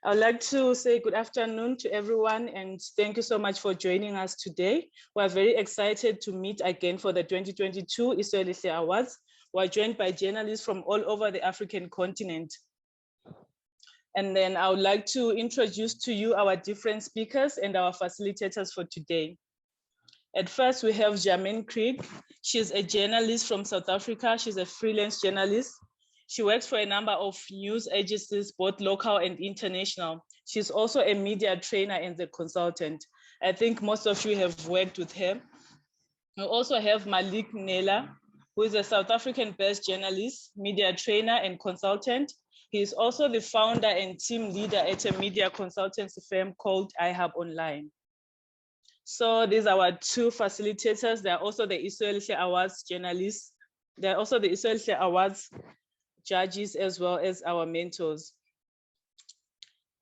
I would like to say good afternoon to everyone and thank you so much for joining us today. We're very excited to meet again for the 2022 Isu Elihle Awards. We're joined by journalists from all over the African continent. And then I would like to introduce to you our different speakers and our facilitators for today. At first, we have Jermaine Krieg. She's a journalist from South Africa. She's a freelance journalist. She works for a number of news agencies, both local and international. She's also a media trainer and a consultant. I think most of you have worked with her. We also have Malik Nela, who is a South African-based journalist, media trainer, and consultant. He is also the founder and team leader at a media consultancy firm called iHub Online. So these are our two facilitators. They're also the Isu Elihle Awards journalists. They're also the Isu Elihle Awards judges, as well as our mentors.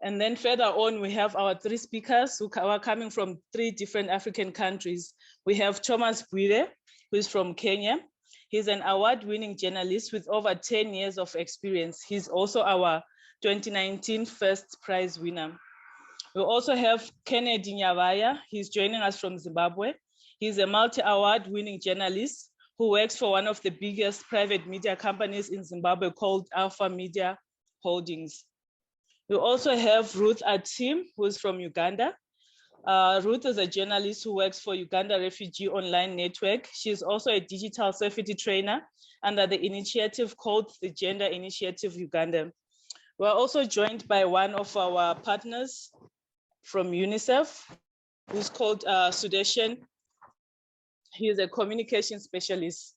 And then further on, we have our three speakers who are coming from 3 different African countries. We have Thomas Bwire, who is from Kenya. He's an award-winning journalist with over 10 years of experience. He's also our 2019 first prize winner. We also have Kennedy Nyavaya. He's joining us from Zimbabwe. He's a multi-award winning journalist who works for one of the biggest private media companies in Zimbabwe called Alpha Media Holdings. We also have Ruth Atim, who's from Uganda. Ruth is a journalist who works for Uganda Refugee Online Network. She's also a digital safety trainer under the initiative called the Gender Initiative Uganda. We're also joined by one of our partners from UNICEF, who's called Sudeshan. He is a communication specialist.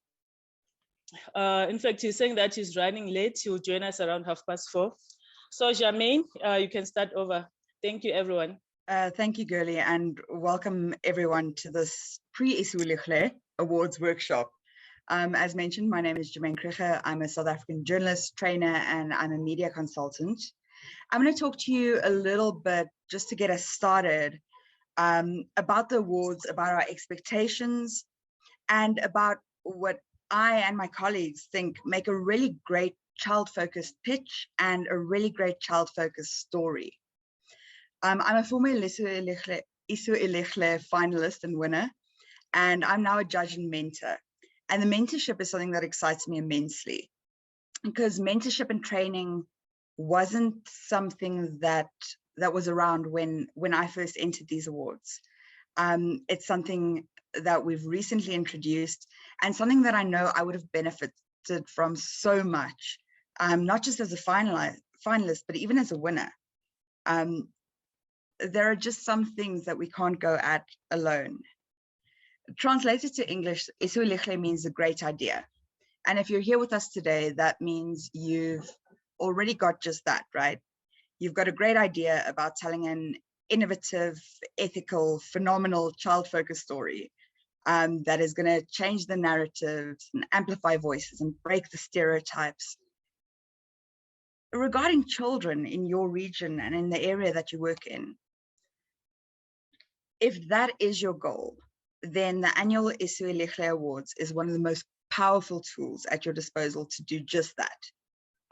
In fact, he's saying that he's running late. He will join us around 4:30. So Jermaine, you can start over. Thank you, everyone. Thank you, Girlie, and welcome everyone to this pre-Isu Elihle Awards workshop. As mentioned, my name is Jermaine Krieg. I'm a South African journalist, trainer, and I'm a media consultant. I'm going to talk to you a little bit, just to get us started, about the awards, about our expectations, and about what I and my colleagues think make a really great child-focused pitch and a really great child-focused story. I'm a former Isu Elihle finalist and winner, and I'm now a judge and mentor. And the mentorship is something that excites me immensely, because mentorship and training wasn't something that was around when I first entered these awards. It's something that we've recently introduced, and something that I know I would have benefited from so much, not just as a finalist, but even as a winner. There are just some things that we can't go at alone. Translated to English, Isu Elihle means a great idea. And if you're here with us today, that means you've already got just that, right? You've got a great idea about telling an innovative, ethical, phenomenal, child-focused story that is going to change the narratives and amplify voices and break the stereotypes regarding children in your region and in the area that you work in. If that is your goal, then the annual Isu Elihle Awards is one of the most powerful tools at your disposal to do just that,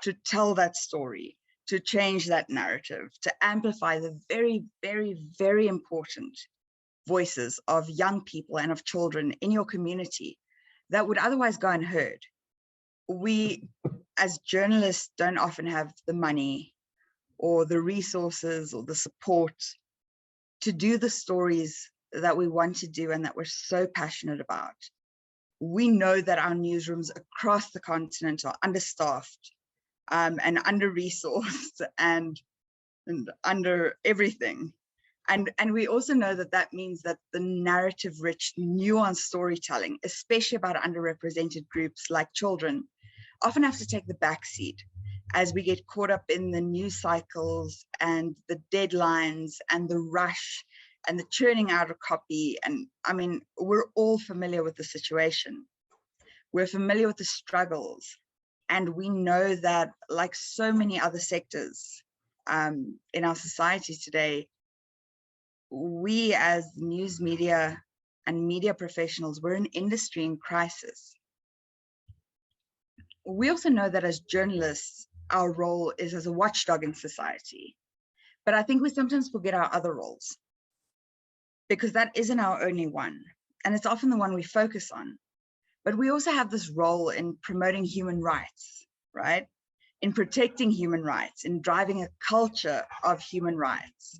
to tell that story, to change that narrative, to amplify the very, very, very important voices of young people and of children in your community that would otherwise go unheard. We, as journalists, don't often have the money or the resources or the support to do the stories that we want to do and that we're so passionate about. We know that our newsrooms across the continent are understaffed and under-resourced and under everything. And we also know that that means that the narrative-rich, nuanced storytelling, especially about underrepresented groups like children, often have to take the backseat as we get caught up in the news cycles and the deadlines and the rush and the churning out of copy. And I mean, we're all familiar with the situation. We're familiar with the struggles. And we know that, like so many other sectors in our society today, we as news media and media professionals, we're an industry in crisis. We also know that as journalists, our role is as a watchdog in society. But I think we sometimes forget our other roles, because that isn't our only one. And it's often the one we focus on. But we also have this role in promoting human rights, right? In protecting human rights, in driving a culture of human rights.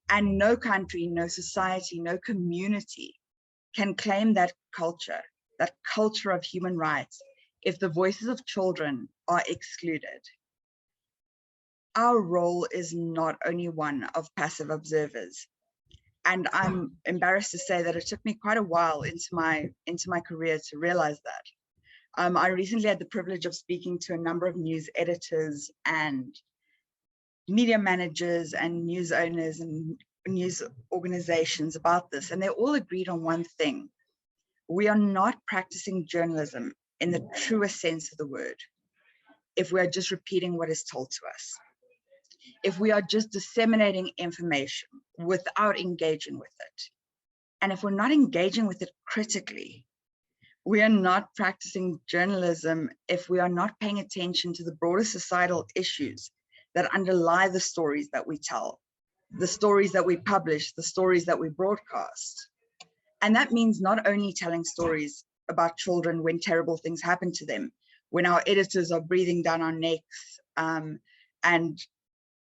And no country, no society, no community can claim that culture of human rights, if the voices of children are excluded. Our role is not only one of passive observers. And I'm embarrassed to say that it took me quite a while into my career to realize that. I recently had the privilege of speaking to a number of news editors and media managers and news owners and news organizations about this, and they all agreed on one thing. We are not practicing journalism in the truest sense of the word if we are just repeating what is told to us. If we are just disseminating information without engaging with it. And if we're not engaging with it critically, we are not practicing journalism if we are not paying attention to the broader societal issues that underlie the stories that we tell, the stories that we publish, the stories that we broadcast. And that means not only telling stories about children when terrible things happen to them, when our editors are breathing down our necks, and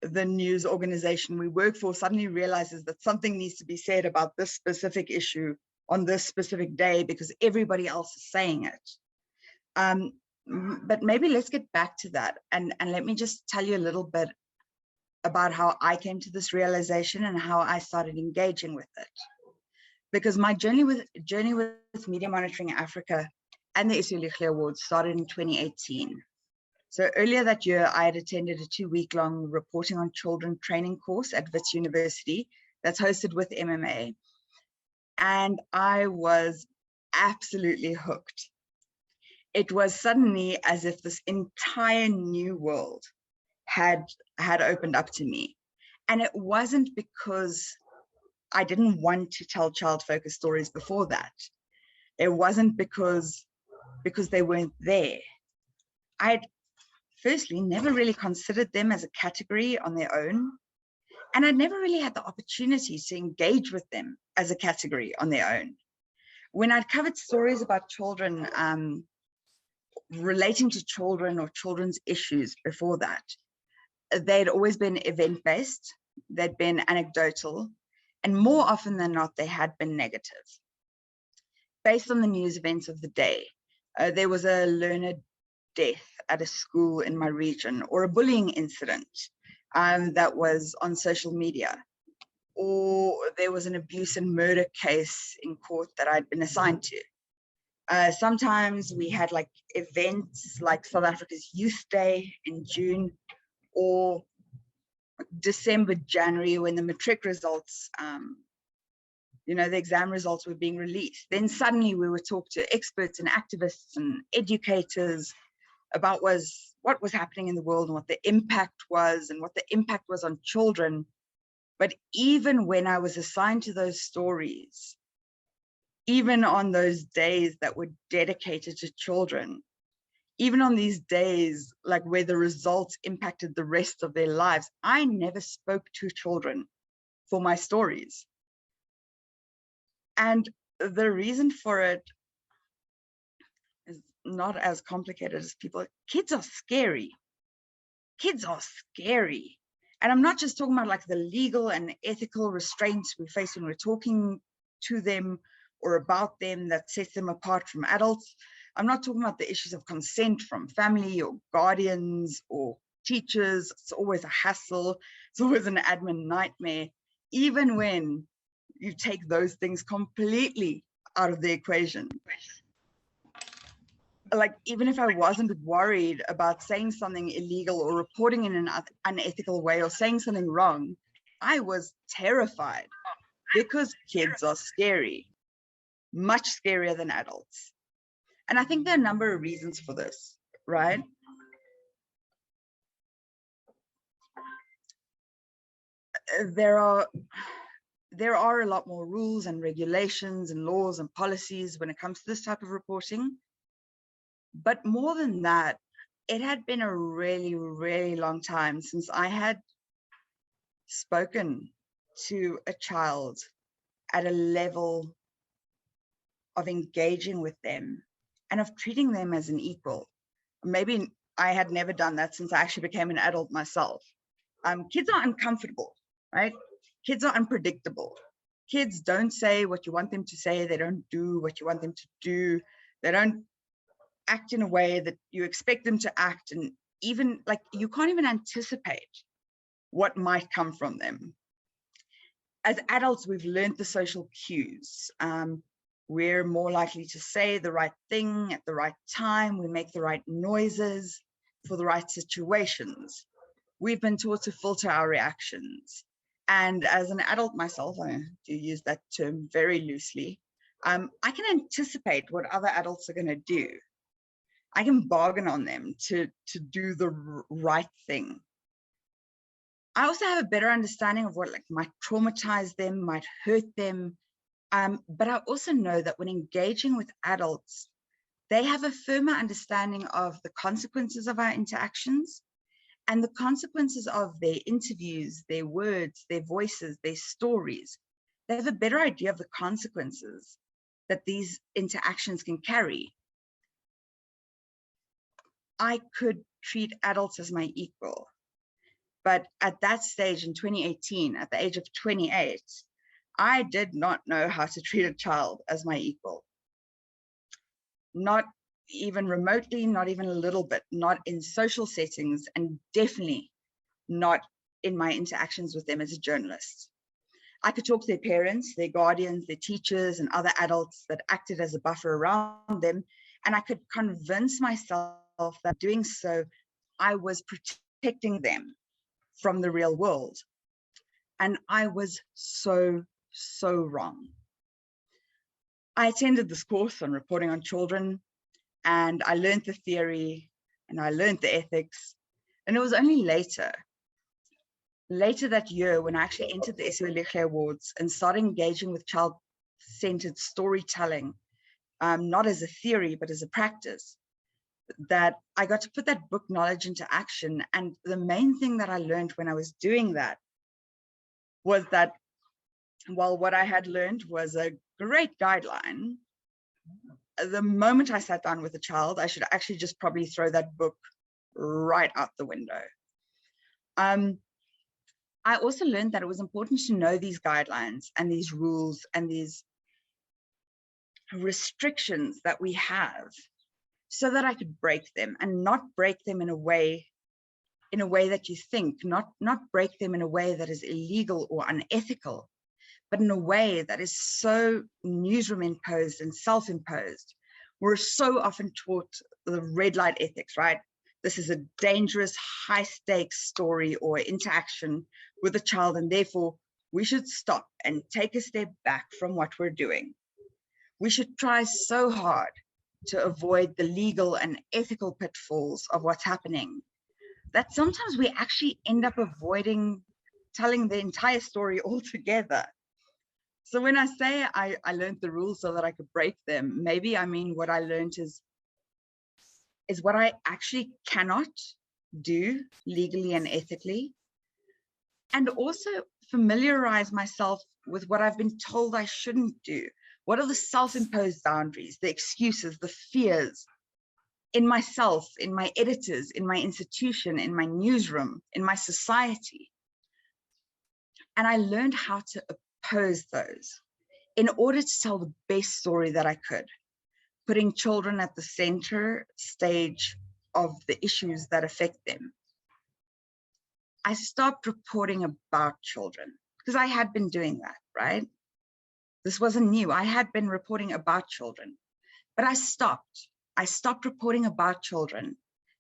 the news organization we work for suddenly realizes that something needs to be said about this specific issue on this specific day because everybody else is saying it. But maybe let's get back to that. And let me just tell you a little bit about how I came to this realization and how I started engaging with it. Because my journey with Media Monitoring Africa and the Isu Elihle Awards started in 2018. So earlier that year, I had attended a 2-week-long reporting on children training course at Wits University that's hosted with MMA. And I was absolutely hooked. It was suddenly as if this entire new world had opened up to me. And it wasn't because I didn't want to tell child-focused stories before that. It wasn't because they weren't there. I'd firstly never really considered them as a category on their own. And I'd never really had the opportunity to engage with them as a category on their own. When I'd covered stories about children, relating to children or children's issues before that, they'd always been event-based, they'd been anecdotal, and more often than not, they had been negative. Based on the news events of the day, there was a learner death at a school in my region, or a bullying incident that was on social media, or there was an abuse and murder case in court that I'd been assigned to. Sometimes we had like events like South Africa's Youth Day in June, or December, January, when the matric results, the exam results were being released. Then suddenly we would talk to experts and activists and educators about what was happening in the world and what the impact was and what the impact was on children. But even when I was assigned to those stories, even on those days that were dedicated to children, even on these days like where the results impacted the rest of their lives, I never spoke to children for my stories. And the reason for it is not as complicated as people. Kids are scary. Kids are scary. And I'm not just talking about like the legal and ethical restraints we face when we're talking to them or about them that sets them apart from adults. I'm not talking about the issues of consent from family or guardians or teachers. It's always a hassle. It's always an admin nightmare, even when you take those things completely out of the equation. Like, even if I wasn't worried about saying something illegal or reporting in an unethical way or saying something wrong, I was terrified because kids are scary, much scarier than adults. And I think there are a number of reasons for this, right? There are a lot more rules and regulations and laws and policies when it comes to this type of reporting. But more than that, it had been a really, really long time since I had spoken to a child at a level of engaging with them and of treating them as an equal. Maybe I had never done that since I actually became an adult myself. Kids are uncomfortable, right? Kids are unpredictable. Kids don't say what you want them to say. They don't do what you want them to do. They don't act in a way that you expect them to act. And even like, you can't even anticipate what might come from them. As adults, we've learned the social cues. We're more likely to say the right thing at the right time. We make the right noises for the right situations. We've been taught to filter our reactions. And as an adult myself, I do use that term very loosely, I can anticipate what other adults are going to do. I can bargain on them to do the right thing. I also have a better understanding of what might traumatize them, might hurt them. But I also know that when engaging with adults, they have a firmer understanding of the consequences of our interactions and the consequences of their interviews, their words, their voices, their stories. They have a better idea of the consequences that these interactions can carry. I could treat adults as my equal. But at that stage in 2018, at the age of 28, I did not know how to treat a child as my equal. Not even remotely, not even a little bit, not in social settings, and definitely not in my interactions with them as a journalist. I could talk to their parents, their guardians, their teachers, and other adults that acted as a buffer around them, and I could convince myself that doing so, I was protecting them from the real world. And I was so wrong. I attended this course on reporting on children, and I learned the theory and I learned the ethics. And it was only later that year when I actually entered the Isu Elihle Awards and started engaging with child-centered storytelling, not as a theory, but as a practice, that I got to put that book knowledge into action. And the main thing that I learned when I was doing that was that while what I had learned was a great guideline, the moment I sat down with a child, I should actually just probably throw that book right out the window. I also learned that it was important to know these guidelines and these rules and these restrictions that we have so that I could break them, and not break them in a way that you think, not break them in a way that is illegal or unethical, but in a way that is so newsroom imposed and self-imposed. We're so often taught the red light ethics, right? This is a dangerous, high stakes story or interaction with a child, and therefore we should stop and take a step back from what we're doing. We should try so hard to avoid the legal and ethical pitfalls of what's happening that sometimes we actually end up avoiding telling the entire story altogether. So when I say I learned the rules so that I could break them, maybe I mean what I learned is what I actually cannot do legally and ethically, and also familiarize myself with what I've been told I shouldn't do. What are the self-imposed boundaries, the excuses, the fears in myself, in my editors, in my institution, in my newsroom, in my society? And I learned how to oppose those in order to tell the best story that I could, putting children at the center stage of the issues that affect them. I stopped reporting about children because I had been doing that, right? This wasn't new. I had been reporting about children, but I stopped. I stopped reporting about children,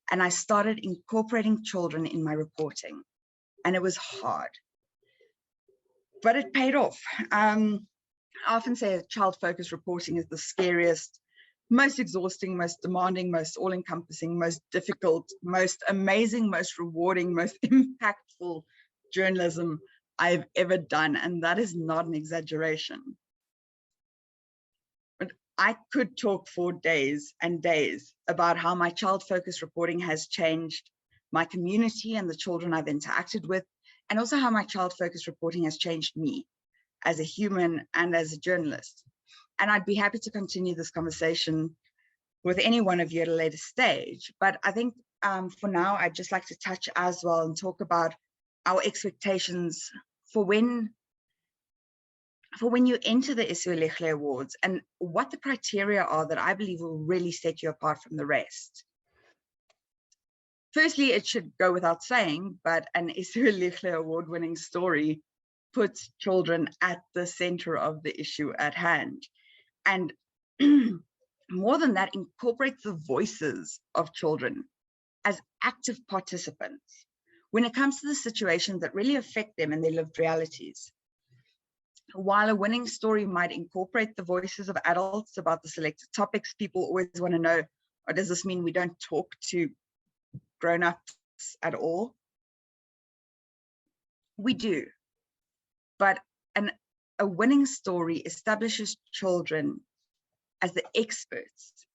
and I started incorporating children in my reporting, and it was hard, but it paid off. I often say that child-focused reporting is the scariest, most exhausting, most demanding, most all-encompassing, most difficult, most amazing, most rewarding, most impactful journalism I've ever done, and that is not an exaggeration. But I could talk for days and days about how my child-focused reporting has changed my community and the children I've interacted with. and also how my child-focused reporting has changed me as a human and as a journalist. And I'd be happy to continue this conversation with any one of you at a later stage. But I think for now, I'd just like to touch as well and talk about our expectations for when you enter the Isu Elihle Awards and what the criteria are that I believe will really set you apart from the rest. Firstly, it should go without saying, but an Isu Elihle Award-winning story puts children at the center of the issue at hand. And more than that, incorporates the voices of children as active participants when it comes to the situations that really affect them in their lived realities. While a winning story might incorporate the voices of adults about the selected topics, people always want to know, or does this mean we don't talk to grown-ups at all? We do, but a winning story establishes children as the experts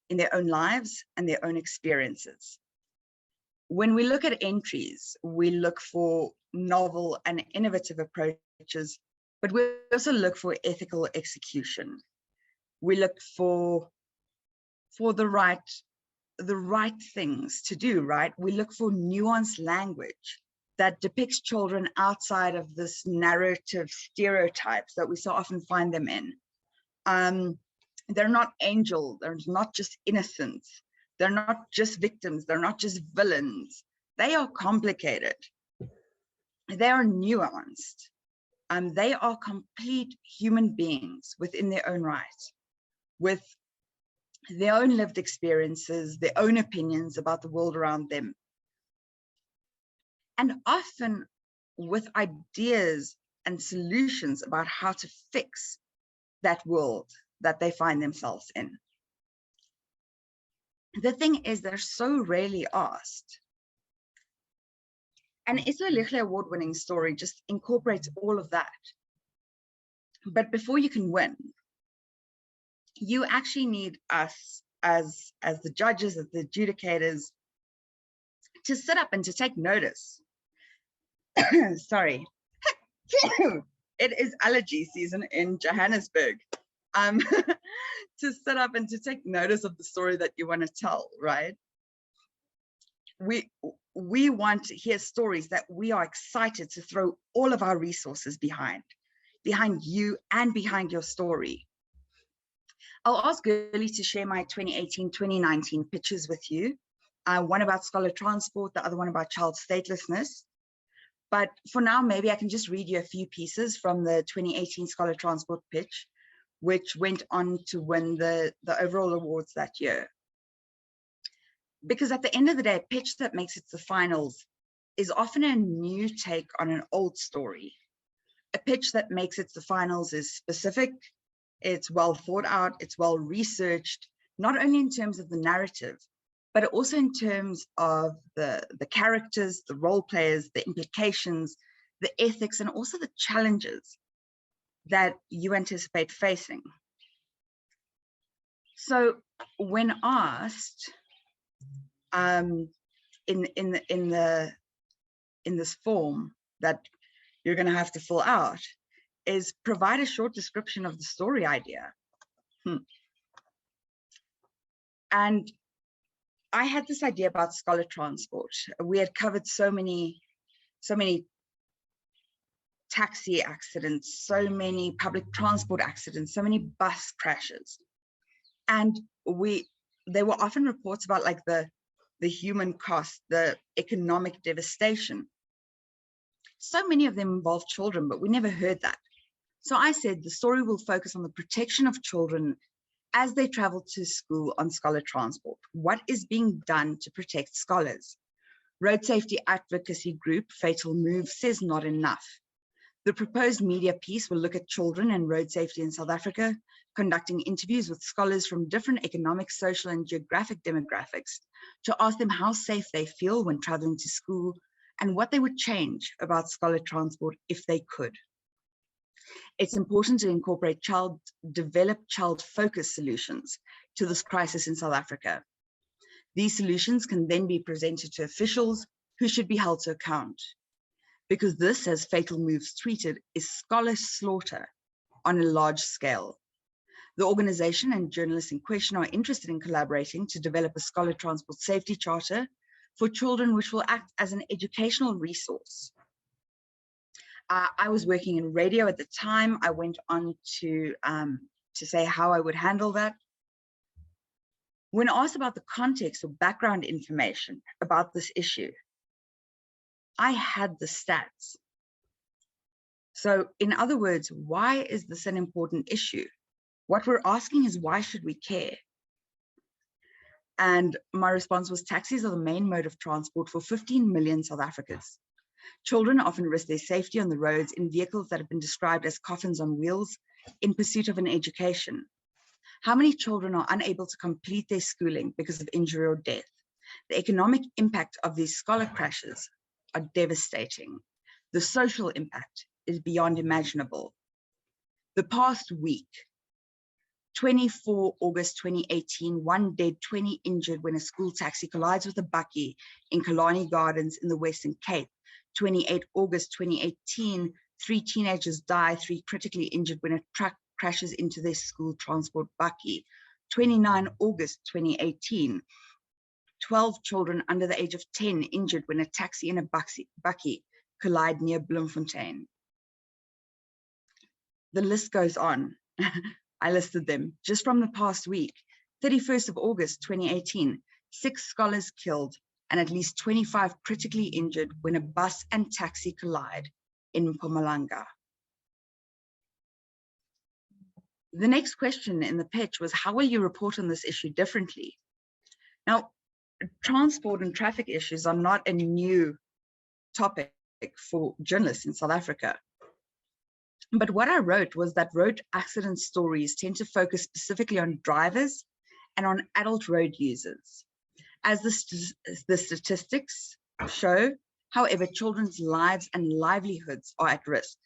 in their own lives and their own experiences. When we look at entries, we look for novel and innovative approaches, but we also look for ethical execution. We look for the right things to do, right? We look for nuanced language that depicts children outside of this narrative stereotypes that we so often find them in. They're not angels, they're not just innocents, they're not just victims, they're not just villains. They are complicated. They are nuanced. They are complete human beings within their own right, with their own lived experiences, their own opinions about the world around them, and often with ideas and solutions about how to fix that world that they find themselves in. The thing is, they're so rarely asked. An Isu Elihle award-winning story just incorporates all of that. But before you can win, you actually need us as the judges, as the adjudicators, to sit up and to take notice. Sorry. It is allergy season in Johannesburg. To sit up and to take notice of the story that you want to tell, right? We want to hear stories that we are excited to throw all of our resources behind you and behind your story. I'll ask Gurley to share my 2018-2019 pitches with you. One about scholar transport, the other one about child statelessness. But for now, maybe I can just read you a few pieces from the 2018 scholar transport pitch, which went on to win the overall awards that year. Because at the end of the day, a pitch that makes it to the finals is often a new take on an old story. A pitch that makes it to the finals is specific, it's well thought out, it's well researched, not only in terms of the narrative, but also in terms of the characters, the role players, the implications, the ethics, and also the challenges that you anticipate facing. So when asked in this form that you're going to have to fill out, is provide a short description of the story idea. And I had this idea about scholar transport. We had covered so many taxi accidents, so many public transport accidents, so many bus crashes. And there were often reports about like the human cost, the economic devastation. So many of them involve children, but we never heard that. So I said the story will focus on the protection of children as they travel to school on scholar transport. What is being done to protect scholars? Road safety advocacy group Fatal Move says not enough. The proposed media piece will look at children and road safety in South Africa, conducting interviews with scholars from different economic, social, and geographic demographics to ask them how safe they feel when traveling to school and what they would change about scholar transport if they could. It's important to incorporate developed child-focused solutions to this crisis in South Africa. These solutions can then be presented to officials who should be held to account. because this, as Fatal Moves tweeted, is scholar slaughter on a large scale. The organization and journalists in question are interested in collaborating to develop a scholar transport safety charter for children, which will act as an educational resource. I was working in radio at the time. I went on to say how I would handle that. When asked about the context or background information about this issue, I had the stats. So in other words, why is this an important issue? What we're asking is, why should we care? And my response was, taxis are the main mode of transport for 15 million South Africans. Children often risk their safety on the roads in vehicles that have been described as coffins on wheels in pursuit of an education. How many children are unable to complete their schooling because of injury or death? The economic impact of these scholar crashes are devastating. The social impact is beyond imaginable. The past week, 24 August 2018, 1 dead, 20 injured when a school taxi collides with a bakkie in Kalani Gardens in the Western Cape. 28 August 2018, 3 teenagers die, 3 critically injured when a truck crashes into their school transport bakkie. 29 August 2018, 12 children under the age of 10 injured when a taxi and a bakkie collide near Bloemfontein. The list goes on. I listed them just from the past week. 31st of August 2018, 6 scholars killed and at least 25 critically injured when a bus and taxi collide in Mpumalanga. The next question in the pitch was, how will you report on this issue differently? Now, transport and traffic issues are not a new topic for journalists in South Africa. But what I wrote was that road accident stories tend to focus specifically on drivers and on adult road users. As the statistics show, however, children's lives and livelihoods are at risk,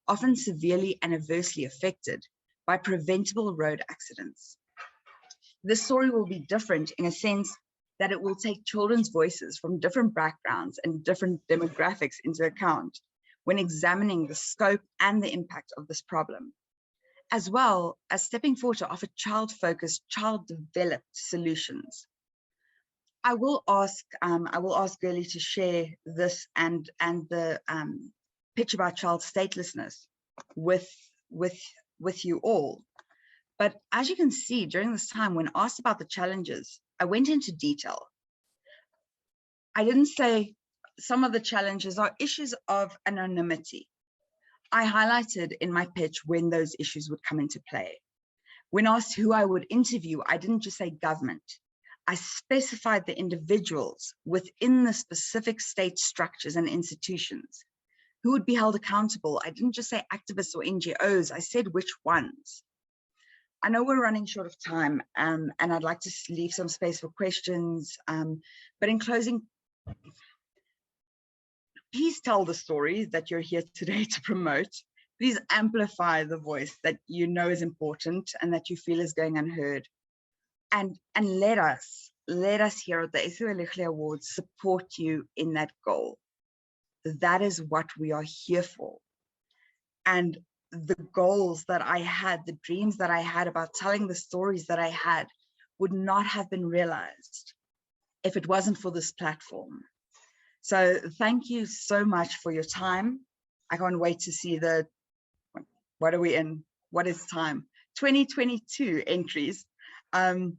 often severely and adversely affected by preventable road accidents. This story will be different in a sense that it will take children's voices from different backgrounds and different demographics into account when examining the scope and the impact of this problem, as well as stepping forward to offer child-focused, child-developed solutions. I will ask Gurley to share this and the pitch about child statelessness with you all. But as you can see, during this time, when asked about the challenges, I went into detail. I didn't say some of the challenges are issues of anonymity. I highlighted in my pitch when those issues would come into play. When asked who I would interview, I didn't just say government. I specified the individuals within the specific state structures and institutions who would be held accountable. I didn't just say activists or NGOs, I said which ones. I know we're running short of time, and I'd like to leave some space for questions, but in closing, please tell the story that you're here today to promote. Please amplify the voice that you know is important and that you feel is going unheard. And let us here at the Isu Elihle Awards support you in that goal. That is what we are here for. And the goals that I had, the dreams that I had about telling the stories that I had would not have been realized if it wasn't for this platform. So thank you so much for your time. I can't wait to see what are we in? What is time? 2022 entries. And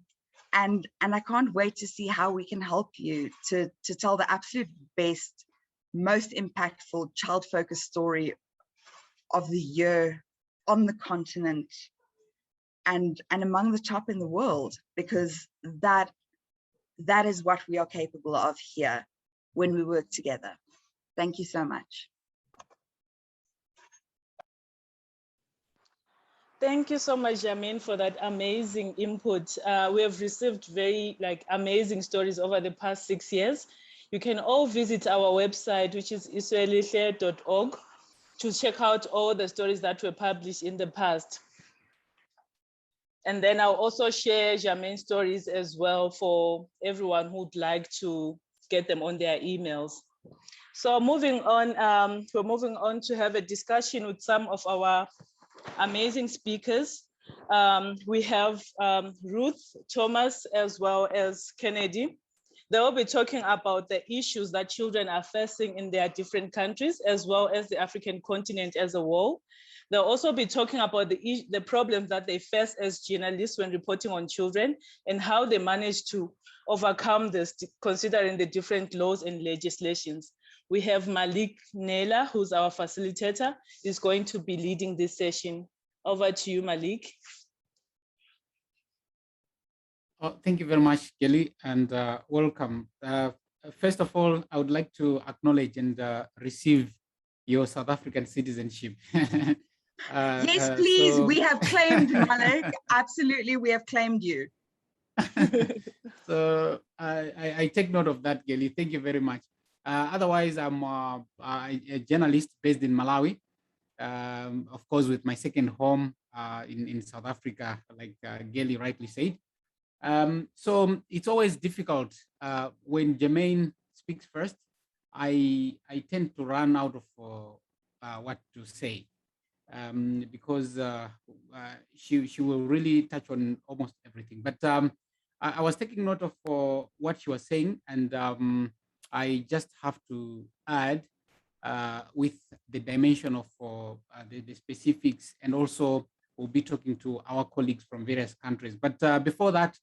I can't wait to see how we can help you to tell the absolute best, most impactful child-focused story of the year on the continent and among the top in the world, because that is what we are capable of here when we work together. Thank you so much. Thank you so much, Jamin, for that amazing input. We have received very amazing stories over the past 6 years. You can all visit our website, which is isuelihle.org, to check out all the stories that were published in the past. And then I'll also share Jamin's stories as well for everyone who'd like to get them on their emails. So moving on, we're moving on to have a discussion with some of our amazing speakers. We have Ruth, Thomas, as well as Kennedy. They will be talking about the issues that children are facing in their different countries, as well as the African continent as a whole. They'll also be talking about the problems that they face as journalists when reporting on children and how they manage to overcome this, considering the different laws and legislations. We have Malik Nela, who's our facilitator, is going to be leading this session. Over to you, Malik. Oh, thank you very much, Kelly, and welcome. First of all, I would like to acknowledge and receive your South African citizenship. Yes, please. We have claimed Malik. Absolutely, we have claimed you. So I take note of that, Kelly. Thank you very much. Otherwise, I'm a journalist based in Malawi, of course, with my second home in South Africa, like Kelly rightly said. So it's always difficult when Jermaine speaks first. I tend to run out of what to say because she will really touch on almost everything. But I was taking note of what she was saying, and I just have to add with the dimension of the specifics, and also we'll be talking to our colleagues from various countries. But before that,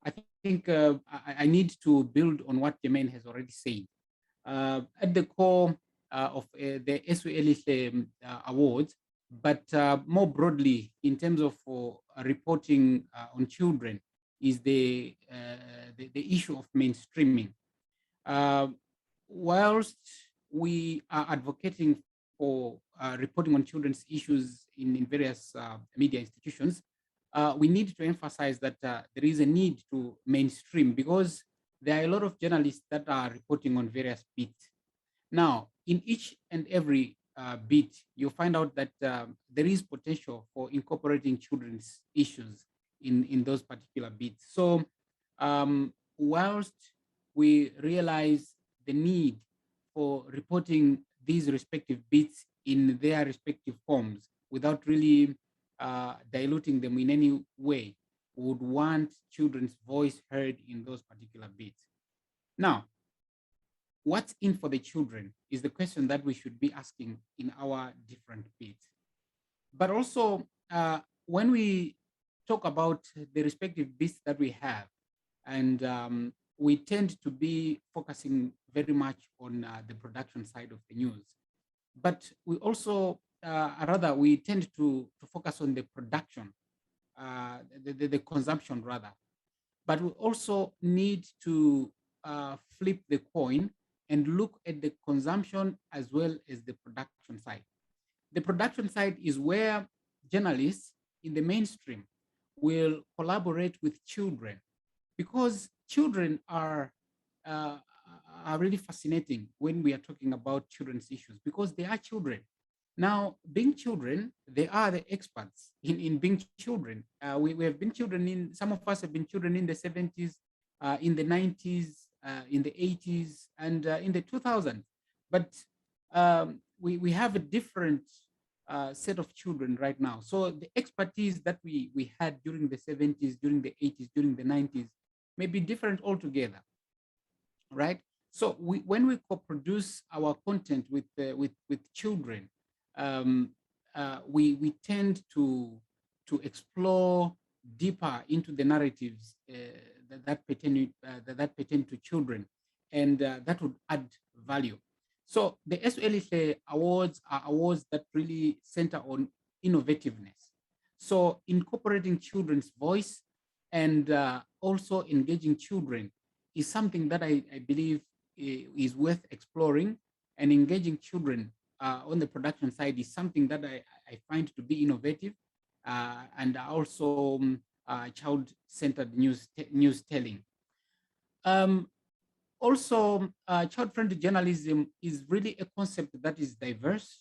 I think I need to build on what Jermaine has already said. At the core of the Isu Elihle Awards, but more broadly in terms of reporting on children, is the issue of mainstreaming. Whilst we are advocating for reporting on children's issues in various media institutions, we need to emphasize that there is a need to mainstream, because there are a lot of journalists that are reporting on various beats. Now, in each and every beat, you find out that there is potential for incorporating children's issues in those particular beats. So whilst we realize the need for reporting these respective beats in their respective forms without really diluting them in any way, would want children's voice heard in those particular beats. Now, what's in for the children is the question that we should be asking in our different beats. But also, when we talk about the respective beats that we have, and we tend to be focusing very much on the production side of the news. But we also, we tend to focus on the production, the consumption rather. But we also need to flip the coin and look at the consumption as well as the production side. The production side is where journalists in the mainstream will collaborate with children, because children are really fascinating when we are talking about children's issues, because they are children. Now, being children, they are the experts in being children. We have been children some of us have been children in the 70s, in the 90s, in the 80s, and in the 2000s. But we have a different set of children right now. So the expertise that we had during the 70s, during the 80s, during the 90s, may be different altogether, right? So when we co-produce our content with children, we tend to explore deeper into the narratives that pertain to children, and that would add value. So the Isu Elihle Awards are awards that really center on innovativeness. So incorporating children's voice and also engaging children is something that I believe is worth exploring, and engaging children on the production side is something that I find to be innovative and also child-centered news telling. Also, child-friendly journalism is really a concept that is diverse.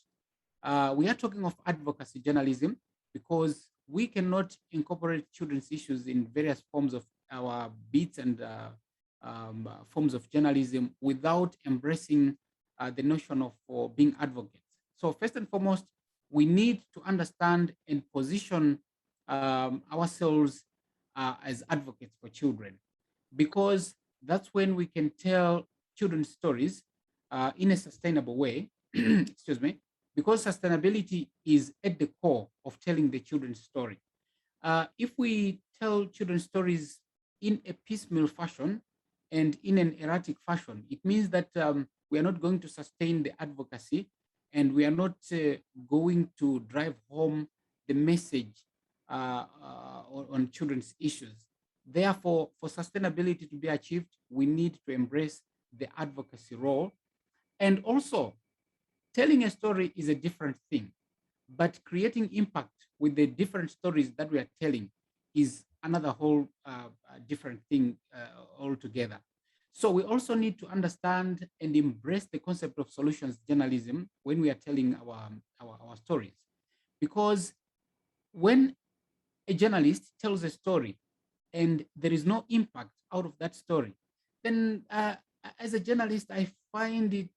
We are talking of advocacy journalism because we cannot incorporate children's issues in various forms of our beats and forms of journalism without embracing the notion of being advocates. So first and foremost, we need to understand and position ourselves as advocates for children, because that's when we can tell children's stories in a sustainable way. Excuse me, because sustainability is at the core of telling the children's story. If we tell children's stories in a piecemeal fashion and in an erratic fashion, it means that we are not going to sustain the advocacy, and we are not going to drive home the message on children's issues. Therefore, for sustainability to be achieved, we need to embrace the advocacy role. And also, telling a story is a different thing, but creating impact with the different stories that we are telling is another whole different thing altogether. So we also need to understand and embrace the concept of solutions journalism when we are telling our stories. Because when a journalist tells a story and there is no impact out of that story, then as a journalist, I find it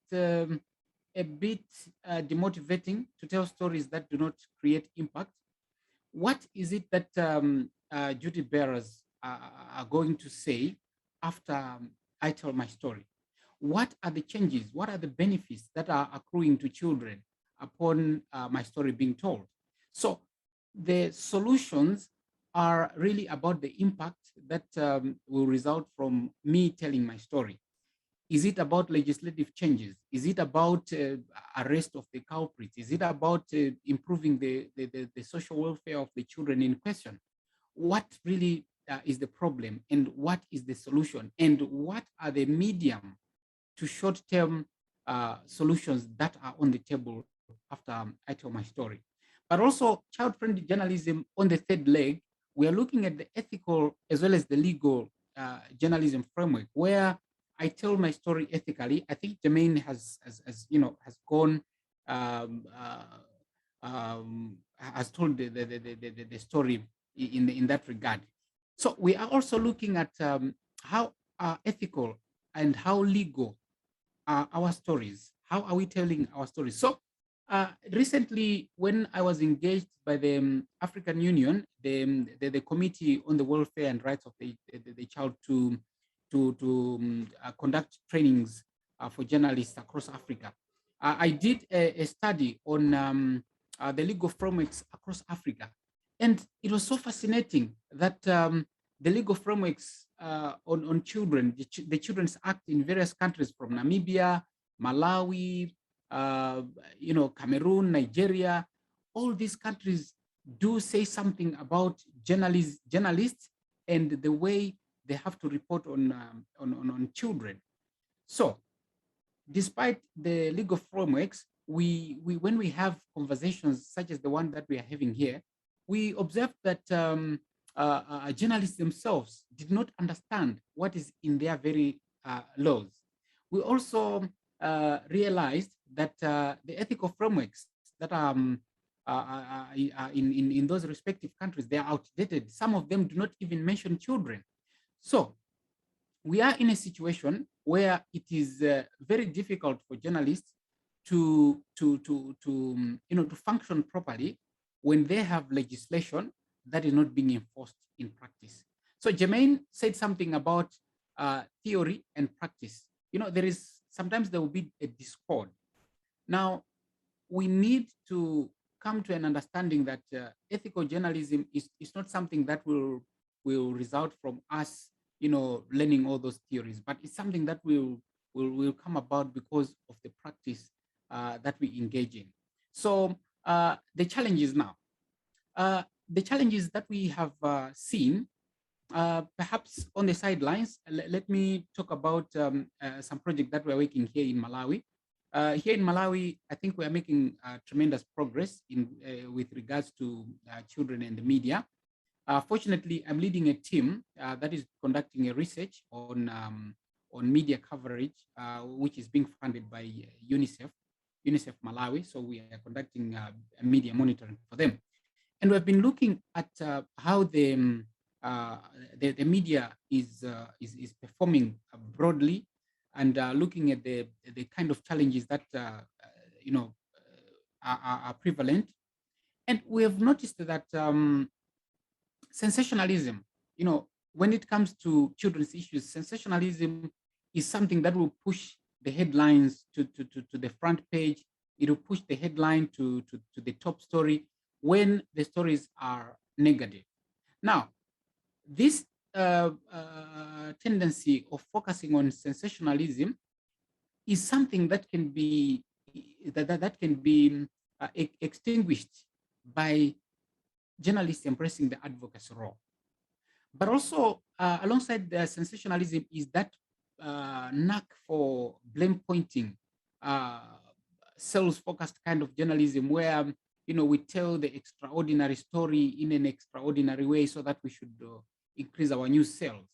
a bit demotivating to tell stories that do not create impact. What is it that duty bearers are going to say after I tell my story? What are the changes? What are the benefits that are accruing to children upon my story being told? So the solutions are really about the impact that will result from me telling my story. Is it about legislative changes? Is it about arrest of the culprits? Is it about improving the social welfare of the children in question? What really is the problem, and what is the solution, and what are the medium to short-term solutions that are on the table after I tell my story? But also child-friendly journalism on the third leg, we are looking at the ethical as well as the legal journalism framework, where I tell my story ethically. I think Jermaine has gone has told the story in that regard. So we are also looking at how ethical and how legal are our stories. How are we telling our stories? So recently, when I was engaged by the African Union, the Committee on the Welfare and Rights of the Child, to conduct trainings for journalists across Africa, I did a study on the legal frameworks across Africa. And it was so fascinating that the legal frameworks on children, the Children's Act in various countries from Namibia, Malawi, Cameroon, Nigeria, all these countries do say something about journalists and the way they have to report on children. So despite the legal frameworks, when we have conversations such as the one that we are having here, we observed that journalists themselves did not understand what is in their very laws. We also realized that the ethical frameworks that are in those respective countries, they are outdated. Some of them do not even mention children. So we are in a situation where it is very difficult for journalists to function properly when they have legislation that is not being enforced in practice. So Jermaine said something about theory and practice. Sometimes there will be a discord. Now, we need to come to an understanding that ethical journalism is not something that will result from us learning all those theories, but it's something that will come about because of the practice that we engage in. So the challenges now, the challenges that we have seen, perhaps on the sidelines, let me talk about some project that we're working here in Malawi. Here in Malawi, I think we are making tremendous progress with regards to children and the media. Fortunately, I'm leading a team that is conducting a research on media coverage, which is being funded by UNICEF Malawi. So we are conducting media monitoring for them, and we've been looking at how the media is performing broadly and looking at the kind of challenges that are prevalent. And we have noticed that sensationalism, when it comes to children's issues, sensationalism is something that will push the headlines to the front page. It will push the headline to the top story when the stories are negative. Now, this tendency of focusing on sensationalism is something that can be extinguished by journalists embracing the advocacy role. But also alongside the sensationalism is that knack for blame pointing, sales-focused kind of journalism where we tell the extraordinary story in an extraordinary way so that we should increase our news sales.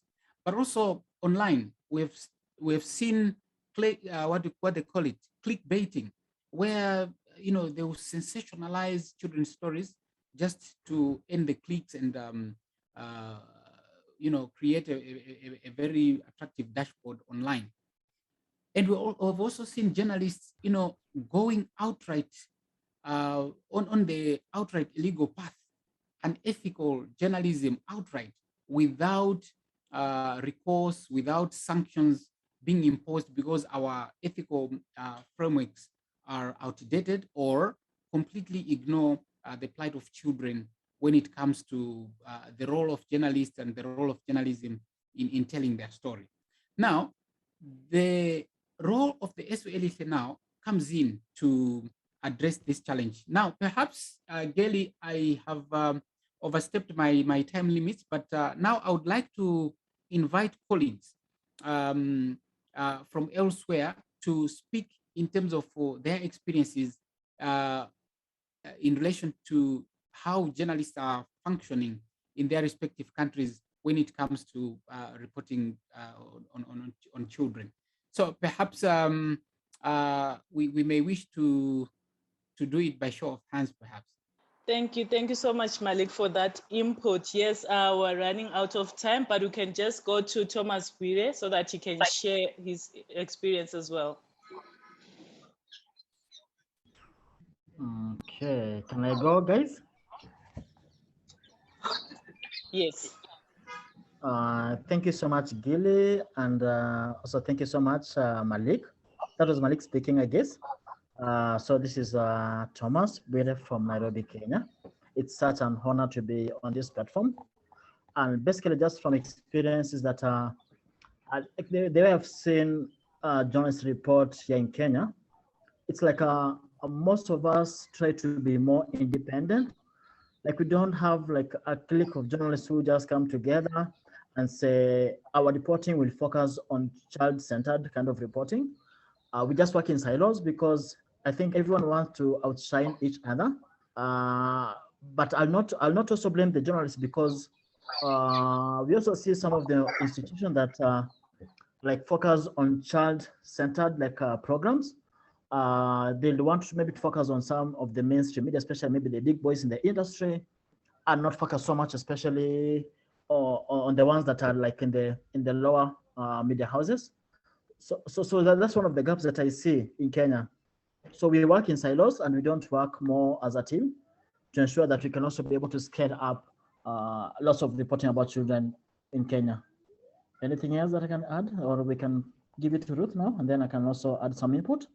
But also online, we have seen what they call it, clickbaiting, where they will sensationalize children's stories just to end the clicks and create a very attractive dashboard online. And we've also seen journalists, going outright on the outright illegal path, unethical journalism outright, without recourse, without sanctions being imposed because our ethical frameworks are outdated, or completely ignore the plight of children when it comes to the role of journalists and the role of journalism in telling their story. Now, the role of the Isu Elihle now comes in to address this challenge. Now, perhaps, Gaily, I have overstepped my time limits, but now I would like to invite colleagues from elsewhere to speak in terms of their experiences in relation to how journalists are functioning in their respective countries when it comes to reporting on children. So perhaps we may wish to do it by show of hands, perhaps. Thank you so much, Malik, for that input. Yes, we're running out of time, but we can just go to Thomas Bwire so that he can share his experience as well. Okay, can I go, guys? Yes. Thank you so much, Gili, and also thank you so much, Malik. That was Malik speaking, I guess. So this is Thomas Bwire from Nairobi, Kenya. It's such an honor to be on this platform. And basically just from experiences that they have seen journalist report here in Kenya, it's like most of us try to be more independent. Like we don't have like a clique of journalists who just come together and say our reporting will focus on child-centered kind of reporting. We just work in silos because I think everyone wants to outshine each other. But I'll not also blame the journalists because we also see some of the institutions that like focus on child-centered like programs. They'll want to maybe focus on some of the mainstream media, especially maybe the big boys in the industry, and not focus so much, especially on the ones that are like in the lower media houses. So that's one of the gaps that I see in Kenya. So we work in silos and we don't work more as a team to ensure that we can also be able to scale up lots of reporting about children in Kenya. Anything else that I can add, or we can give it to Ruth now, and then I can also add some input.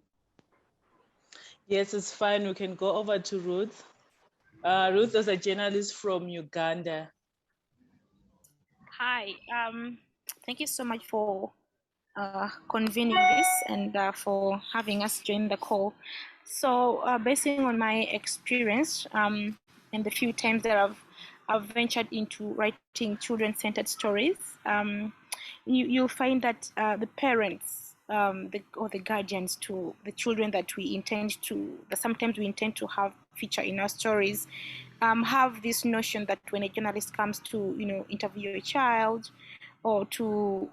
Yes, it's fine. We can go over to Ruth. Ruth is a journalist from Uganda. Hi, thank you so much for convening this and for having us join the call. So basing on my experience and the few times that I've ventured into writing children-centered stories, you'll find that the parents or the guardians to the children that sometimes we intend to have feature in our stories, have this notion that when a journalist comes to interview a child or to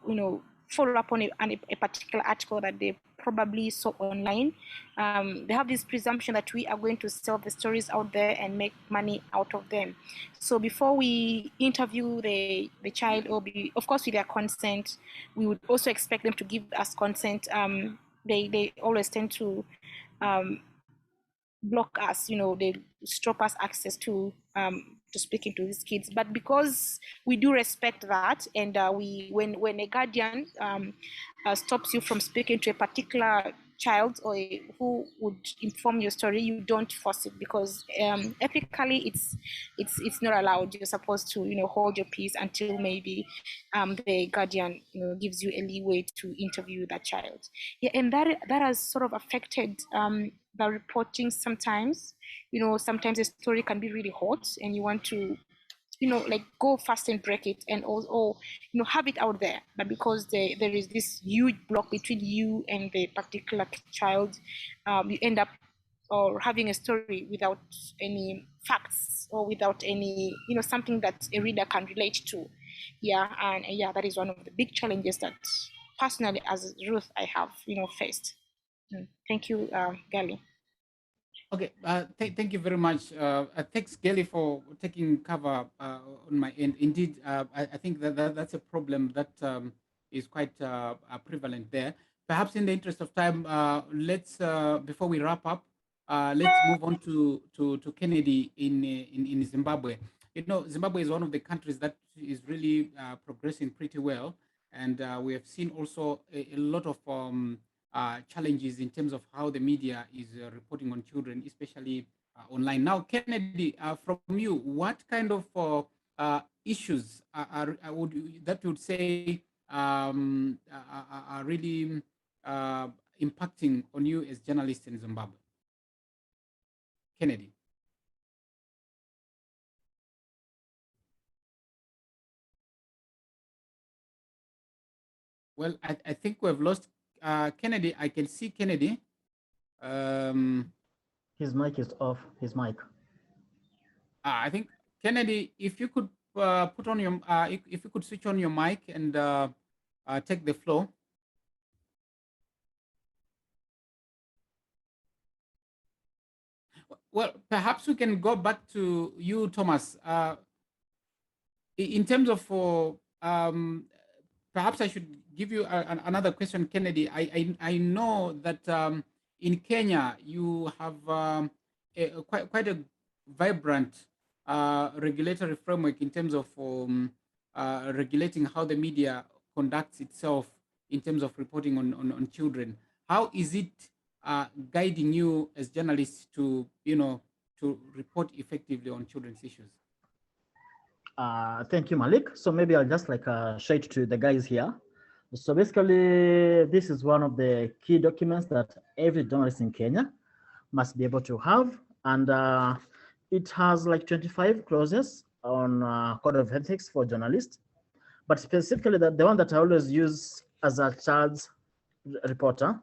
follow up on a particular article that they probably saw online. They have this presumption that we are going to sell the stories out there and make money out of them. So before we interview the child, or of course with their consent, we would also expect them to give us consent. They always tend to block us, they stop us access to speaking to these kids. But because we do respect that, and when a guardian stops you from speaking to a particular child or who would inform your story, you don't force it, because ethically it's not allowed. You're supposed to hold your peace until maybe the guardian gives you a leeway to interview that child. Yeah, and that has sort of affected the reporting sometimes. Sometimes a story can be really hot and you want to like go fast and break it, and also have it out there. But because there is this huge block between you and the particular child, you end up having a story without any facts, or without any something that a reader can relate to. And that is one of the big challenges that personally as Ruth I have faced. Thank you, Gali. Okay, thank you very much. Thanks, Gelly, for taking cover on my end. Indeed, I think that's a problem that is quite prevalent there. Perhaps in the interest of time, let's before we wrap up, let's move on to Kennedy in Zimbabwe. Zimbabwe is one of the countries that is really progressing pretty well, and we have seen also a lot of challenges in terms of how the media is reporting on children, especially online. Now, Kennedy, from you, what kind of issues that you would say are really impacting on you as journalists in Zimbabwe? Kennedy. Well, I think we've lost Kennedy. I can see Kennedy. His mic is off. His mic. I think Kennedy, if you could put on your, if you could switch on your mic and take the floor. Well, perhaps we can go back to you, Thomas. In terms of perhaps I should give you another question, Kennedy. I know that in Kenya you have quite a vibrant regulatory framework in terms of regulating how the media conducts itself in terms of reporting on children. How is it guiding you as journalists to to report effectively on children's issues? Thank you, Malik. So maybe I'll just share it to the guys here. So basically, this is one of the key documents that every journalist in Kenya must be able to have. And it has 25 clauses on code of ethics for journalists. But specifically, the one that I always use as a child's reporter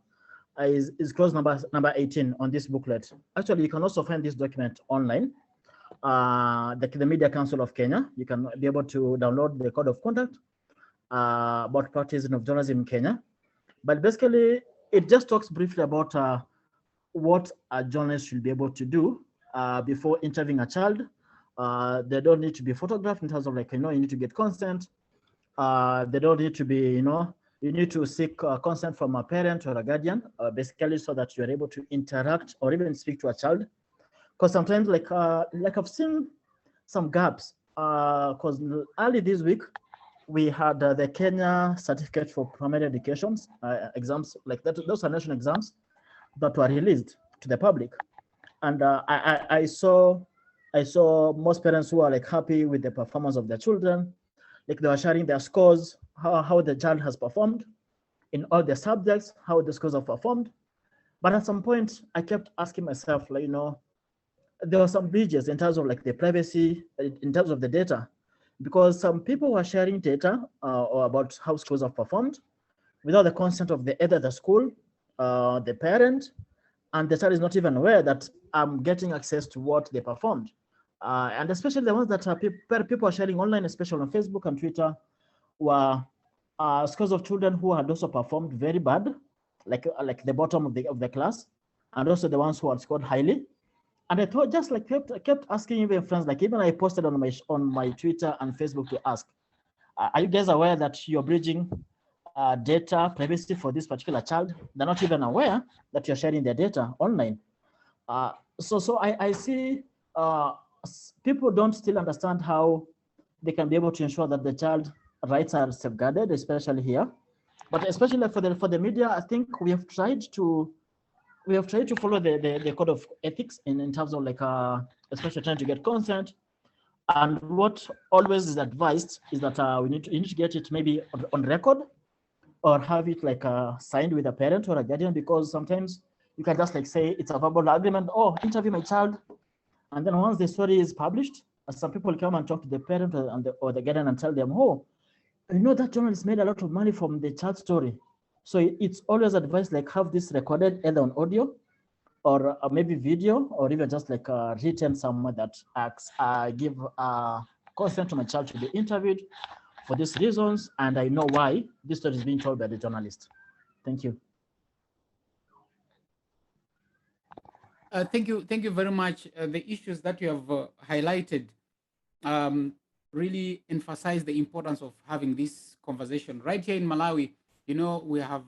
is clause number 18 on this booklet. Actually, you can also find this document online. The Media Council of Kenya, you can be able to download the code of conduct about practicing of journalism in Kenya. But basically, it just talks briefly about what a journalist should be able to do before interviewing a child. They don't need to be photographed in terms of you need to get consent. They don't need to be, you need to seek consent from a parent or a guardian, basically so that you're able to interact or even speak to a child. Because sometimes I've seen some gaps, because early this week, we had the Kenya Certificate for Primary Education exams, those are national exams that were released to the public. And I saw most parents who are happy with the performance of their children. They were sharing their scores, how the child has performed in all the subjects, how the scores have performed. But at some point, I kept asking myself, there were some bridges in terms of the privacy, in terms of the data, because some people were sharing data or about how schools have performed without the consent of either the school, the parent, and the child is not even aware that I'm getting access to what they performed. And especially the ones that people are sharing online, especially on Facebook and Twitter, were scores of children who had also performed very bad like the bottom of the class, and also the ones who had scored highly. And I thought, just like kept asking even friends, like even I posted on my Twitter and Facebook to ask, are you guys aware that you're breaching data privacy for this particular child? They're not even aware that you're sharing their data online. So I see people don't still understand how they can be able to ensure that the child rights are safeguarded, especially here. But especially for the media, I think we have tried to follow the code of ethics in terms of like especially trying to get consent. And what always is advised is that you need to get it maybe on record, or have it like signed with a parent or a guardian, because sometimes you can just like say it's a verbal agreement, oh, interview my child, and then once the story is published, some people come and talk to the parent or the guardian and tell them, oh, you know that journalist made a lot of money from the child story. So it's always advised like have this recorded either on audio or maybe video, or even just like written somewhere that acts give consent to my child to be interviewed for these reasons, and I know why this story is being told by the journalist. Thank you. Thank you very much. The issues that you have highlighted really emphasize the importance of having this conversation. Right here in Malawi, you know, we have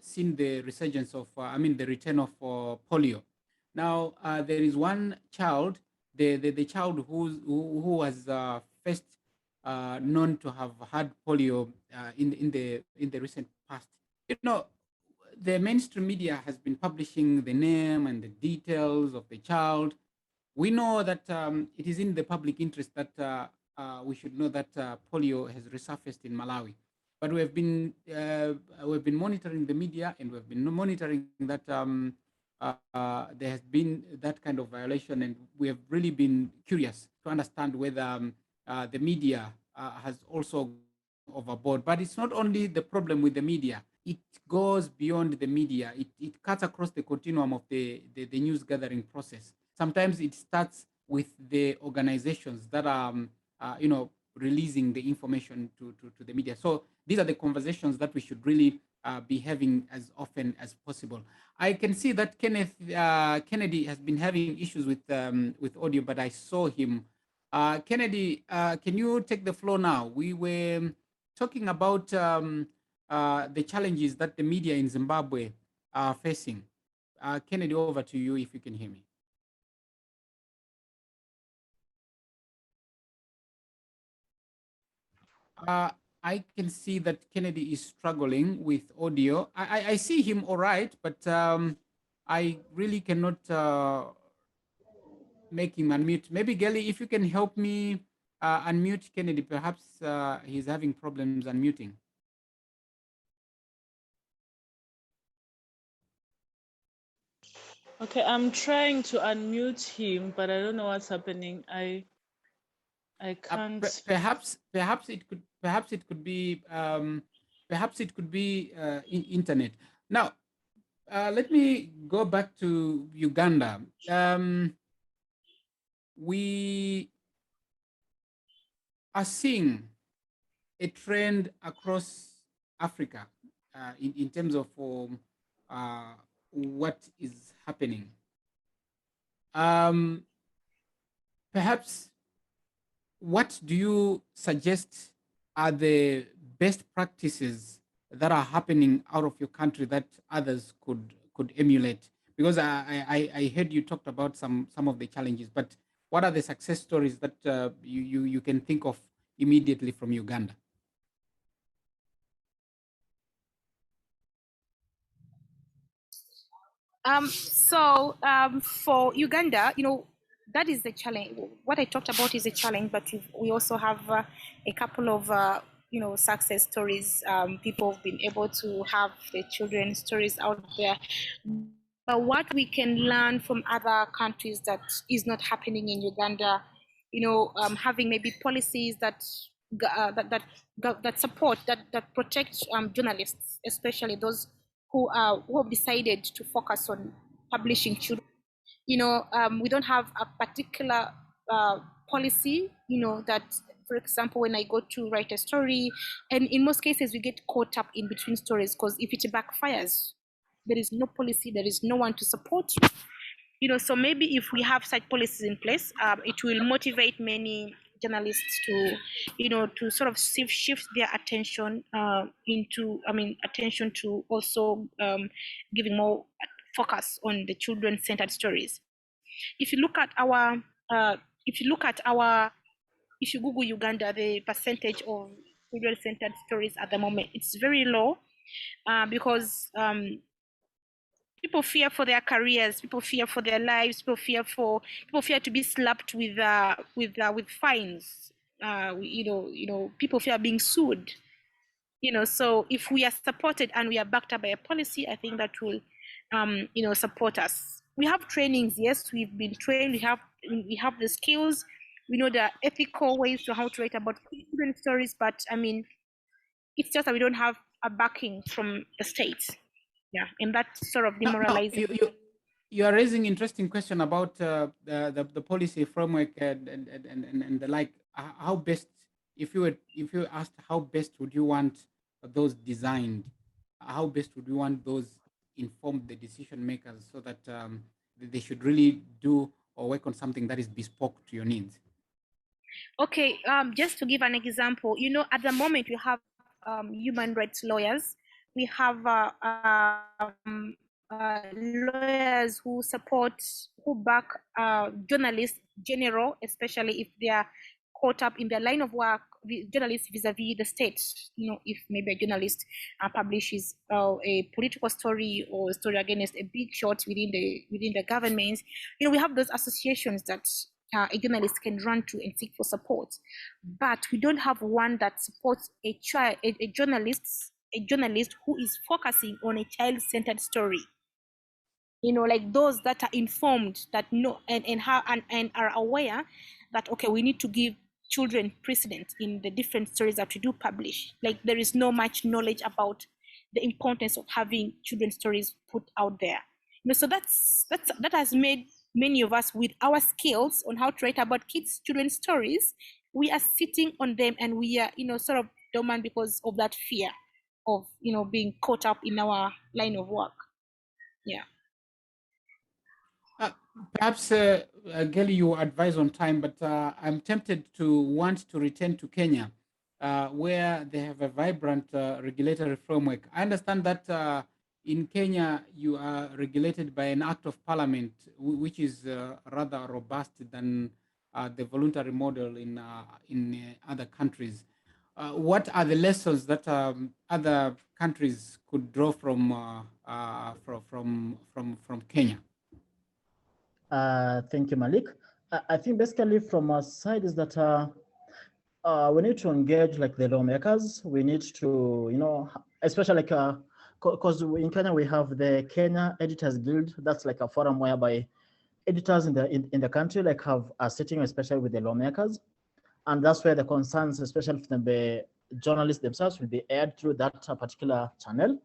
seen the resurgence of, the return of polio. Now, there is one child, the child who was first known to have had polio in the recent past. You know, the mainstream media has been publishing the name and the details of the child. We know that it is in the public interest that we should know that polio has resurfaced in Malawi. But we've been monitoring the media, and we've been monitoring that there has been that kind of violation, and we have really been curious to understand whether the media has also overboard. But it's not only the problem with the media. It goes beyond the media. It cuts across the continuum of the news gathering process. Sometimes it starts with the organizations that are, releasing the information to the media. So these are the conversations that we should really be having as often as possible. I can see that Kennedy has been having issues with audio, but I saw him. Kennedy, can you take the floor now? We were talking about the challenges that the media in Zimbabwe are facing. Kennedy, over to you if you can hear me. I can see that Kennedy is struggling with audio. I see him all right, but I really cannot make him unmute. Maybe Gelly, if you can help me unmute Kennedy, perhaps he's having problems unmuting. Okay, I'm trying to unmute him, but I don't know what's happening. I can't. Perhaps it could be internet. Now, let me go back to Uganda. We are seeing a trend across Africa in terms of what is happening. Perhaps, what do you suggest are the best practices that are happening out of your country that others could emulate? Because I heard you talked about some of the challenges, but what are the success stories that you can think of immediately from Uganda? For Uganda, that is the challenge. What I talked about is a challenge, but we also have a couple of success stories. People have been able to have their children's stories out there. But what we can learn from other countries that is not happening in Uganda, having maybe policies that support, that protect journalists, especially those who have decided to focus on publishing children. We don't have a particular policy, that, for example, when I go to write a story, and in most cases we get caught up in between stories, because if it backfires, there is no policy, there is no one to support you. So maybe if we have such policies in place, it will motivate many journalists to, to sort of shift their attention attention to also giving more focus on the children-centered stories. If you look at if you Google Uganda, the percentage of children-centered stories at the moment, it's very low, because people fear for their careers, people fear for their lives, people fear to be slapped with fines. People fear being sued. So if we are supported and we are backed up by a policy, I think that will, support us. We have trainings, yes, we've been trained, we have the skills, we know the ethical ways to how to write about children's stories, but I mean, it's just that we don't have a backing from the state. Yeah, and that's sort of demoralizing. You are raising interesting question about the policy framework and the like. How best, if you asked how best would you want those designed, how best would you want those inform the decision makers so that they should really do or work on something that is bespoke to your needs? Okay, just to give an example, at the moment we have human rights lawyers. We have lawyers who back journalists general, especially if they are caught up in their line of work, journalists vis-a-vis the state. If maybe a journalist publishes a political story or a story against a big shot within the government, we have those associations that a journalist can run to and seek for support, but we don't have one that supports a journalist who is focusing on a child-centered story. Like those that are informed, that know and are aware that, okay, we need to give children precedence in the different stories that we do publish. Like there is no much knowledge about the importance of having children's stories put out there. So that has made many of us, with our skills on how to write about children's stories, we are sitting on them and we are, sort of dormant because of that fear of, being caught up in our line of work. Yeah. Perhaps, Gelly, you advise on time, but I'm tempted to want to return to Kenya, where they have a vibrant regulatory framework. I understand that in Kenya, you are regulated by an act of parliament, which is rather robust than the voluntary model in other countries. What are the lessons that other countries could draw from Kenya? Thank you, Malik. I think basically from our side is that we need to engage like the lawmakers. We need to, especially like because in Kenya we have the Kenya Editors Guild. That's like a forum whereby editors in the country like have a sitting, especially with the lawmakers, and that's where the concerns, especially from the journalists themselves, will be aired through that particular channel.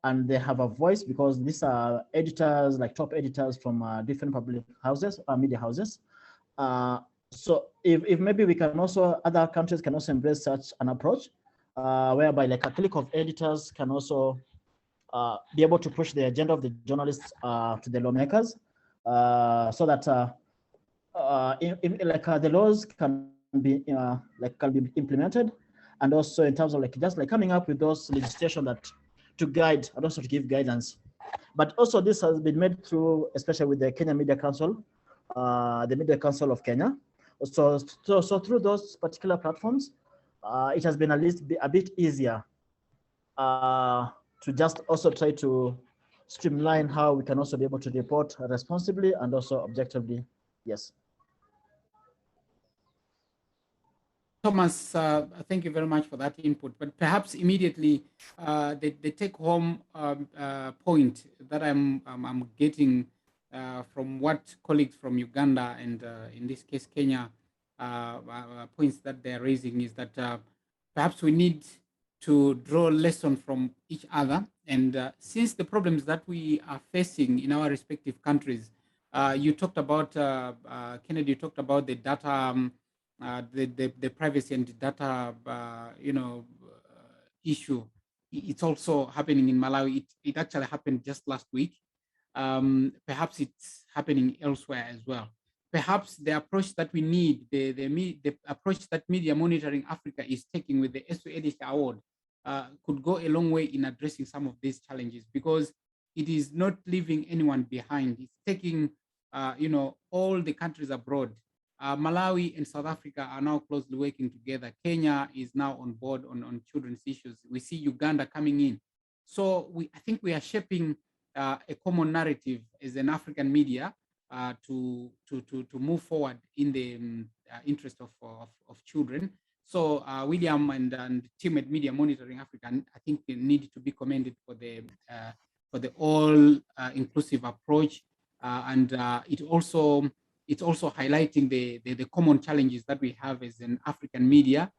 And they have a voice because these are editors, like top editors from different public houses, media houses. So if maybe we can also, other countries can also embrace such an approach, whereby like a clique of editors can also be able to push the agenda of the journalists to the lawmakers, so that the laws can be implemented, and also in terms of like just like coming up with those legislation that to guide and also to give guidance. But also this has been made through, especially with the Kenya Media Council, the Media Council of Kenya. So through those particular platforms, it has been at least a bit easier to just also try to streamline how we can also be able to report responsibly and also objectively. Yes. Thomas, thank you very much for that input. But perhaps immediately, the take-home point that I'm getting from what colleagues from Uganda and in this case Kenya points that they're raising is that perhaps we need to draw a lesson from each other. And since the problems that we are facing in our respective countries, you talked about Kennedy. You talked about the data. The privacy and data issue. it's also happening in Malawi. It actually happened just last week. Perhaps it's happening elsewhere as well. Perhaps the approach that we need, the approach that Media Monitoring Africa is taking with the Isu Elihle Award could go a long way in addressing some of these challenges, because it is not leaving anyone behind. It's taking, all the countries abroad. Malawi and South Africa are now closely working together. Kenya is now on board on children's issues. We see Uganda coming in. So I think we are shaping a common narrative as an African media to move forward in the interest of children. So William and team at Media Monitoring Africa, I think they need to be commended for the all inclusive approach, and it's also highlighting the common challenges that we have as an African media.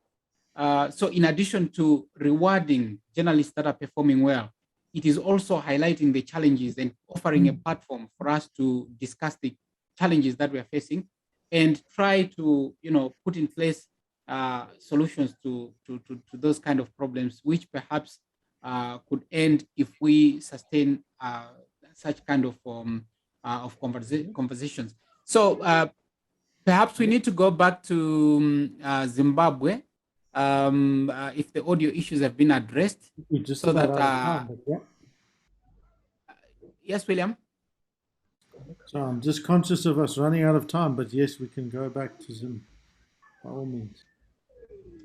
So in addition to rewarding journalists that are performing well, it is also highlighting the challenges and offering a platform for us to discuss the challenges that we are facing and try to, put in place solutions to those kind of problems, which perhaps could end if we sustain such kind of conversations. So perhaps we need to go back to Zimbabwe if the audio issues have been addressed. We just so about that out of time, but yeah. Yes, William. So I'm just conscious of us running out of time, but yes, we can go back to Zim by all means.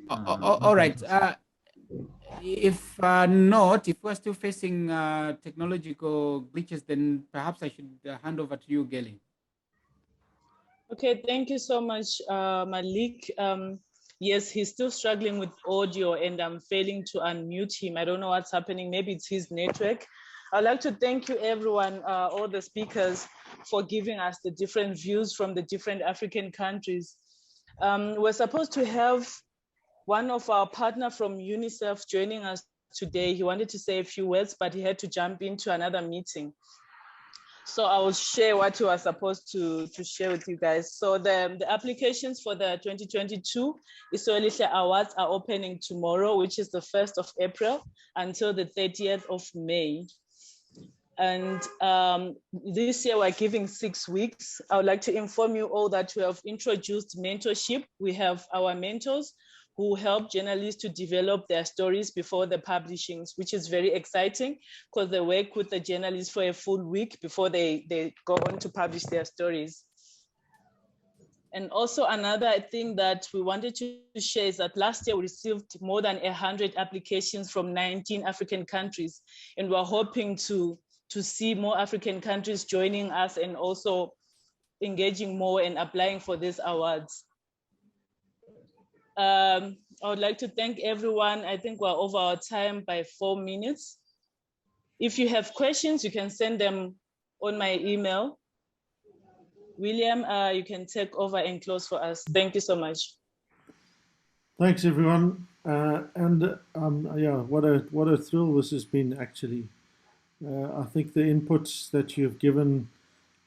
All right. If not, if we're still facing technological glitches, then perhaps I should hand over to you, Geli. Okay, thank you so much, Malik. Yes, he's still struggling with audio and I'm failing to unmute him. I don't know what's happening. Maybe it's his network. I'd like to thank you, everyone, all the speakers, for giving us the different views from the different African countries. We're supposed to have one of our partners from UNICEF joining us today. He wanted to say a few words, but he had to jump into another meeting. So I will share what you are supposed to share with you guys. So the applications for the 2022 Isu Elihle Awards are opening tomorrow, which is the 1st of April, until the 30th of May. And this year we're giving 6 weeks. I would like to inform you all that we have introduced mentorship. We have our mentors who help journalists to develop their stories before the publishings, which is very exciting because they work with the journalists for a full week before they go on to publish their stories. And also another thing that we wanted to share is that last year we received more than 100 applications from 19 African countries. And we're hoping to see more African countries joining us and also engaging more and applying for these awards. I would like to thank everyone. I think we're over our time by 4 minutes. If you have questions, you can send them on my email. William, you can take over and close for us. Thank you so much. Thanks, everyone. Yeah, what a thrill this has been, actually. I think the inputs that you've given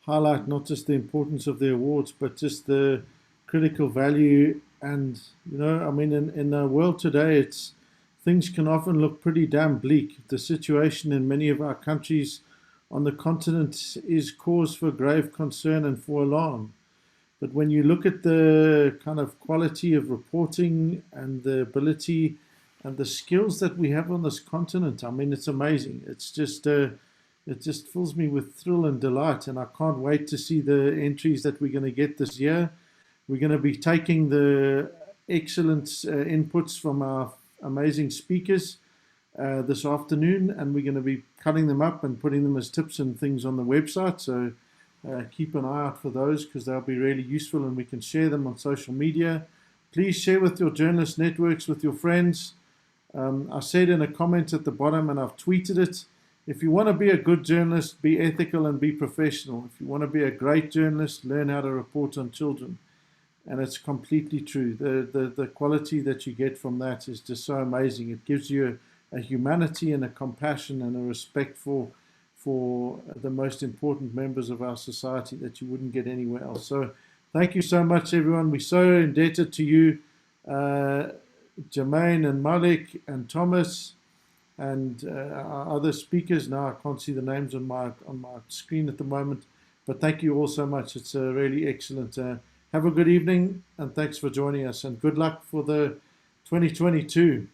highlight not just the importance of the awards, but just the critical value. And, I mean, in the world today, things can often look pretty damn bleak. The situation in many of our countries on the continent is cause for grave concern and for alarm. But when you look at the kind of quality of reporting and the ability and the skills that we have on this continent, I mean, it's amazing. It's just, it just fills me with thrill and delight. And I can't wait to see the entries that we're going to get this year. We're going to be taking the excellent inputs from our amazing speakers this afternoon, and we're going to be cutting them up and putting them as tips and things on the website. So keep an eye out for those, because they'll be really useful and we can share them on social media. Please share with your journalist networks, with your friends. I said in a comment at the bottom, and I've tweeted it, if you want to be a good journalist, be ethical and be professional. If you want to be a great journalist, learn how to report on children. And it's completely true. The quality that you get from that is just so amazing. It gives you a humanity and a compassion and a respect for the most important members of our society that you wouldn't get anywhere else. So thank you so much, everyone. We're so indebted to you, Jermaine and Malik and Thomas. and our other speakers. Now I can't see the names on my screen at the moment, but thank you all so much. It's really excellent. Have a good evening, and thanks for joining us, and good luck for the 2022.